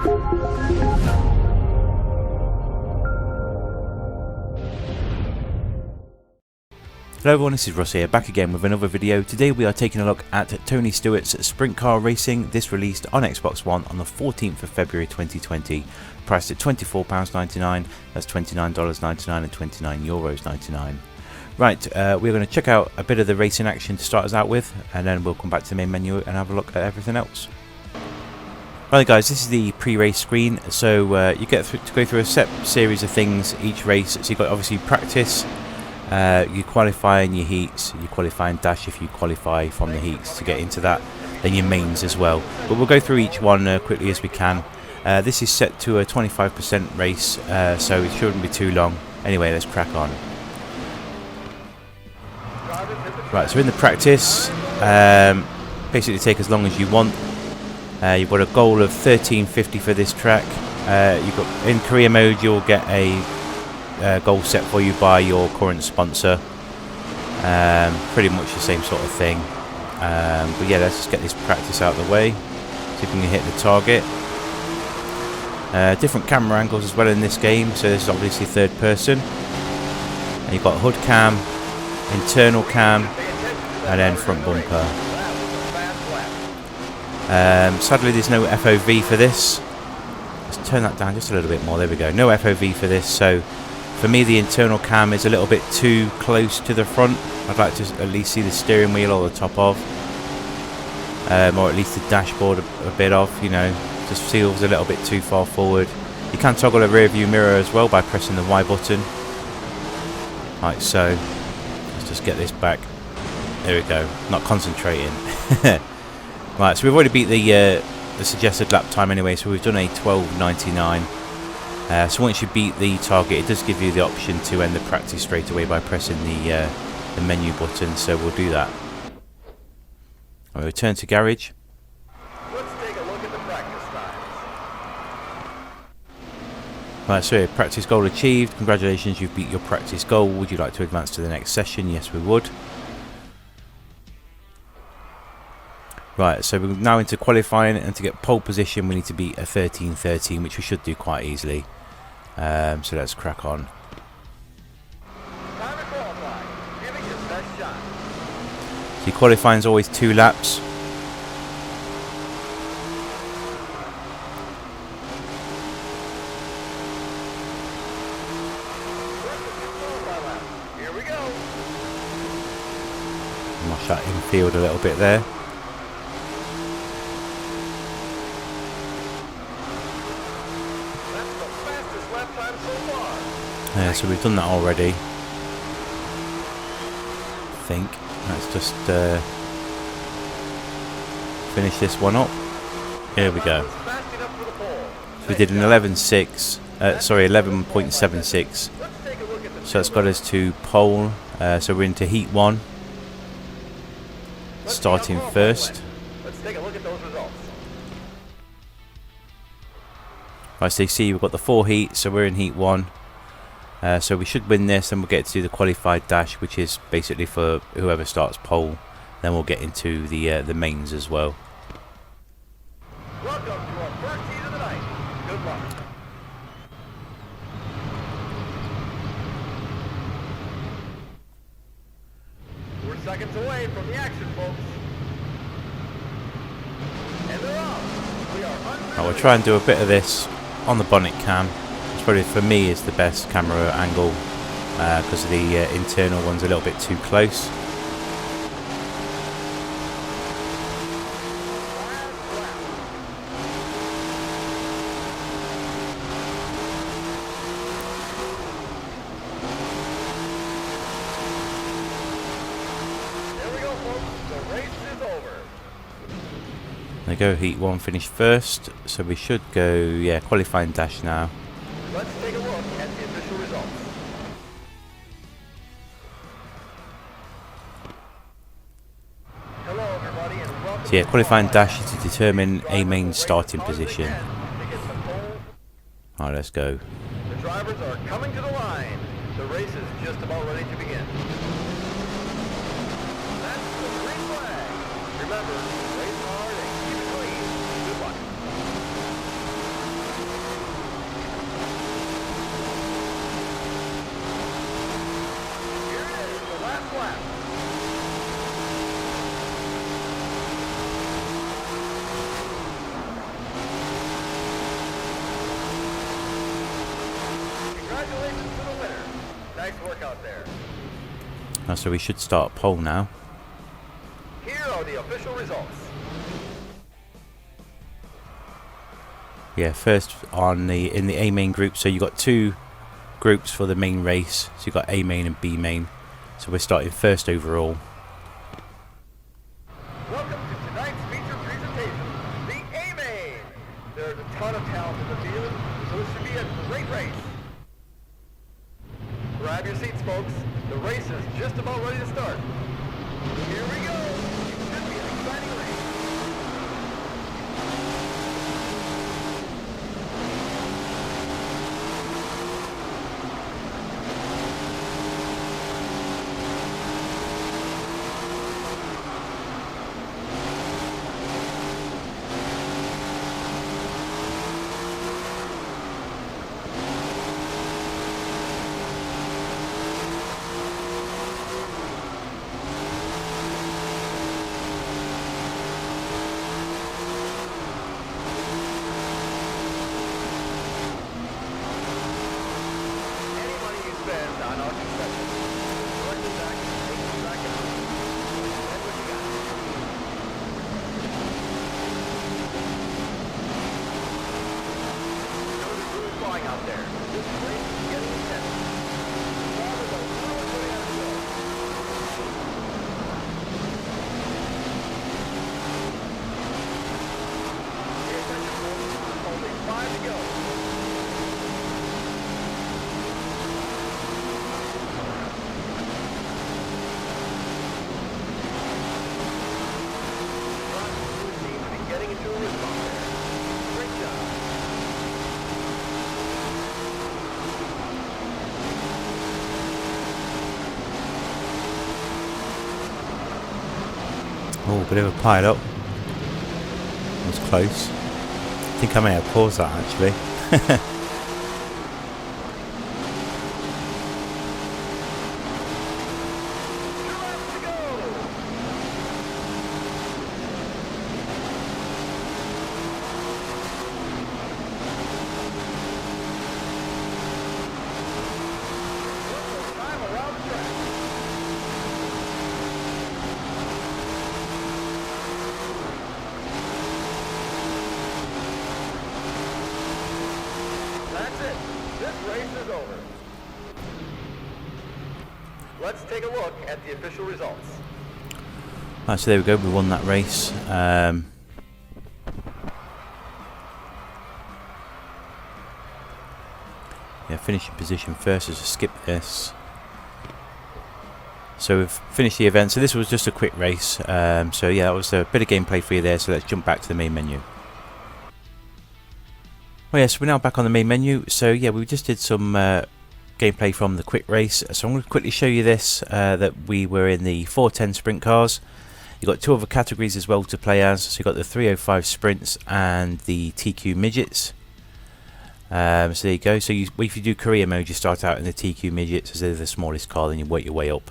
Hello everyone, this is Ross here, back again with another video. Today we are taking a look at Tony Stewart's Sprint Car Racing. This released on Xbox One on the 14th of February 2020, priced at £24.99, that's $29.99 and €29.99. Right, we're going to check out a bit of the racing action to start us out with, and then we'll come back to the main menu and have a look at everything else. Right guys, this is the pre-race screen, so you get to go through a set series of things each race. So you've got obviously practice, you qualify in your heats, you qualify in dash if you qualify from the heats to get into that, then your mains as well. But we'll go through each one quickly as we can. This is set to a 25% race, so it shouldn't be too long. Anyway, let's crack on. Right, so in the practice, basically take as long as you want. You've got a goal of 13.50 for this track. You've got in career mode, you'll get a goal set for you by your current sponsor. Pretty much the same sort of thing. But yeah, let's just get this practice out of the way. See if we can hit the target. Different camera angles as well in this game. So this is obviously third person. And you've got hood cam, internal cam, and then front bumper. Sadly there's no FOV for this. Let's turn that down just a little bit more. There we go. No FOV for this, so for me the internal cam is a little bit too close to the front. I'd like to at least see the steering wheel or the top of, or at least the dashboard a bit of, you know, just feels a little bit too far forward. You can toggle a rear view mirror as well by pressing the Y button. Like so. Let's just get this back. There we go. Not concentrating. Right, so we've already beat the suggested lap time anyway, so we've done a 12.99. So once you beat the target, it does give you the option to end the practice straight away by pressing the menu button, so we'll do that. We'll return to garage. Let's take a look at the practice times. Right, so practice goal achieved. Congratulations, you've beat your practice goal. Would you like to advance to the next session? Yes, we would. Right, so we're now into qualifying, and to get pole position we need to beat a 13.13, which we should do quite easily. So let's crack on. Time to qualify. Giving his best shot. So qualifying is always 2 laps. Here we go. Mush that infield a little bit there. So we've done that already. I think. Let's just finish this one up. Here we go. So we did an 11.6. Sorry, 11.76. So that's got us to pole. So we're into heat 1. Starting first. Let's take a look at those results. Right, so you see we've got the 4 heats, so we're in heat 1. So we should win this, and we'll get to do the qualified dash, which is basically for whoever starts pole. Then we'll get into the mains as well. Welcome to our first heat of the night. Good luck. We're seconds away from the action, folks. And they're off. We are Right, we'll try and do a bit of this on the bonnet cam. It's probably for me is the best camera angle because the internal one's a little bit too close. There we go, folks. The race is over. There we go, heat 1 finished first, so we should go, yeah, qualifying dash now. Let's take a look at the official results. Hello, everybody, and welcome. So yeah, qualifying dash is to determine a main starting position. Alright, let's go. The drivers are coming to the line. The race is just about ready to begin. That's the green flag. Remember, race hard and keep it clean. Good luck. Nice work out there. So we should start pole now. Here are the official results. Yeah, first in the A main group. So you got two groups for the main race. So you got A main and B main. So we're starting first overall. Welcome to tonight's feature presentation, the A main. There's a ton of talent in the field, so this should be a great race. Grab your seats, folks. The race is just about ready to start. Here we go. It should be an exciting race. Out there. This race is getting intense. Drivers are really putting on a show. Pay attention, folks. Only 5 to go. Drivers seem to be getting into a rhythm out there. Great job. Oh, bit of a pile up. That was close. I think I may have paused that actually. Let's take a look at the official results. Right, so there we go, we won that race. Yeah, finishing position first as I skip this. So we've finished the event, so this was just a quick race. So yeah, that was a bit of gameplay for you there, so let's jump back to the main menu. Well, yeah, so we're now back on the main menu. So yeah, we just did some gameplay from the quick race. So I'm going to quickly show you this, that we were in the 410 sprint cars. You've got two other categories as well to play as. So you've got the 305 sprints and the TQ midgets. So there you go. So if you do career mode, you start out in the TQ midgets as they're the smallest car, then you work your way up.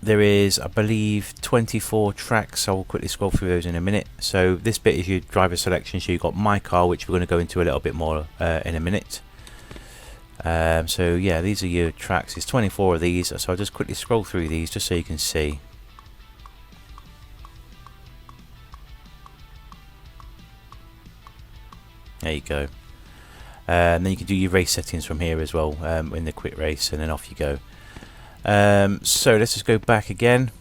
There is, I believe, 24 tracks. I'll quickly scroll through those in a minute. So this bit is your driver selection. So you've got my car, which we're going to go into a little bit more in a minute. So yeah, these are your tracks. There's 24 of these. So I'll just quickly scroll through these just so you can see. There you go. And then you can do your race settings from here as well in the quick race, and then off you go. So let's just go back again.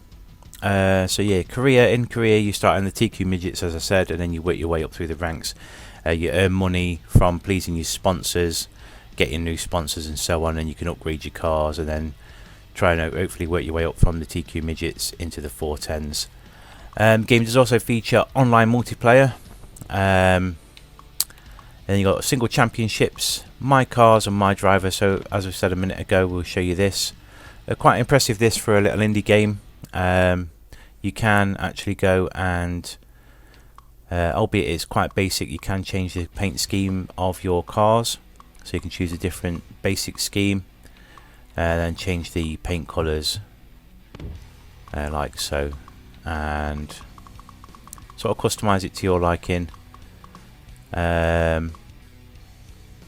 So yeah, in Korea you start in the TQ midgets, as I said, and then you work your way up through the ranks. You earn money from pleasing your sponsors, getting new sponsors and so on, and you can upgrade your cars and then try and hopefully work your way up from the TQ midgets into the 410s. Game does also feature online multiplayer. Then you got single championships, my cars and my driver. So as I said a minute ago, we'll show you this. Quite impressive this for a little indie game. You can actually go and, albeit it's quite basic, you can change the paint scheme of your cars. So you can choose a different basic scheme and then change the paint colours like so, and sort of customise it to your liking.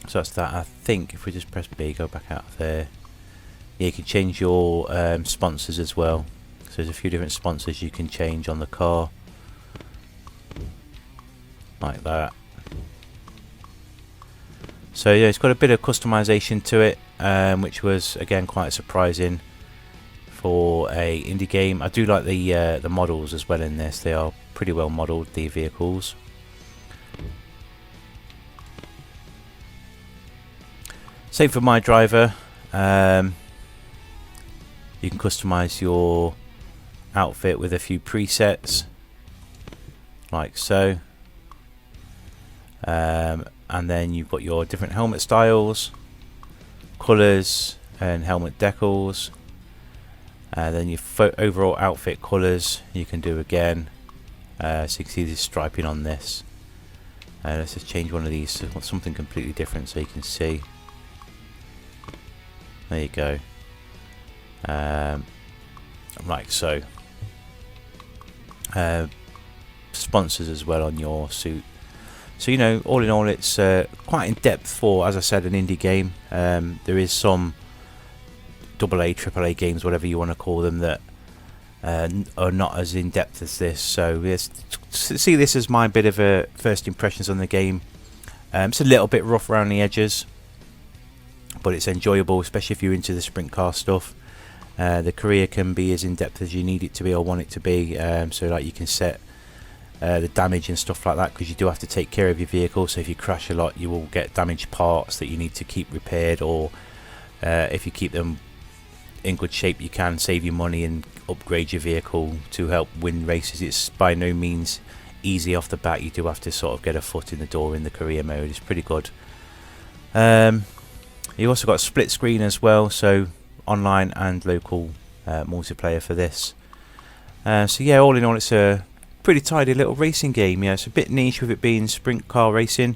So that's that. I think if we just press B, go back out of there. Yeah, you can change your sponsors as well. So there's a few different sponsors you can change on the car, like that. So yeah, it's got a bit of customization to it, which was again quite surprising for a indie game. I do like the models as well in this. They are pretty well modelled, the vehicles. Same for my driver. You can customize your outfit with a few presets, like so. And then you've got your different helmet styles, colours and helmet decals. Then your overall outfit colours you can do again. So you can see the striping on this. Let's just change one of these to something completely different so you can see. There you go. Like so. Sponsors as well on your suit. So you know, all in all, it's quite in depth for, as I said, an indie game. There is some AA, AAA games, whatever you want to call them, that are not as in depth as this. So yes, see this as my bit of a first impressions on the game. It's a little bit rough around the edges, but it's enjoyable, especially if you're into the sprint car stuff. The career can be as in depth as you need it to be or want it to be. So like you can set the damage and stuff like that, because you do have to take care of your vehicle. So if you crash a lot, you will get damaged parts that you need to keep repaired, or if you keep them in good shape, you can save your money and upgrade your vehicle to help win races. It's by no means easy off the bat. You do have to sort of get a foot in the door in the career mode. It's pretty good. You also got split screen as well, so online and local multiplayer for this. So yeah, all in all, it's a pretty tidy little racing game. Yeah, it's a bit niche with it being sprint car racing.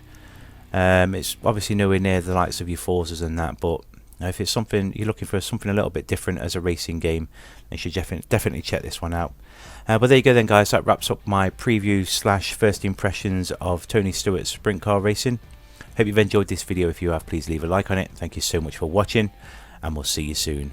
It's obviously nowhere near the likes of your Forzas and that, but if it's something you're looking for, something a little bit different as a racing game, then you should definitely check this one out. But there you go then, guys. That wraps up my preview / first impressions of Tony Stewart's sprint car racing. Hope you've enjoyed this video. If you have, please leave a like on it. Thank you so much for watching, and we'll see you soon.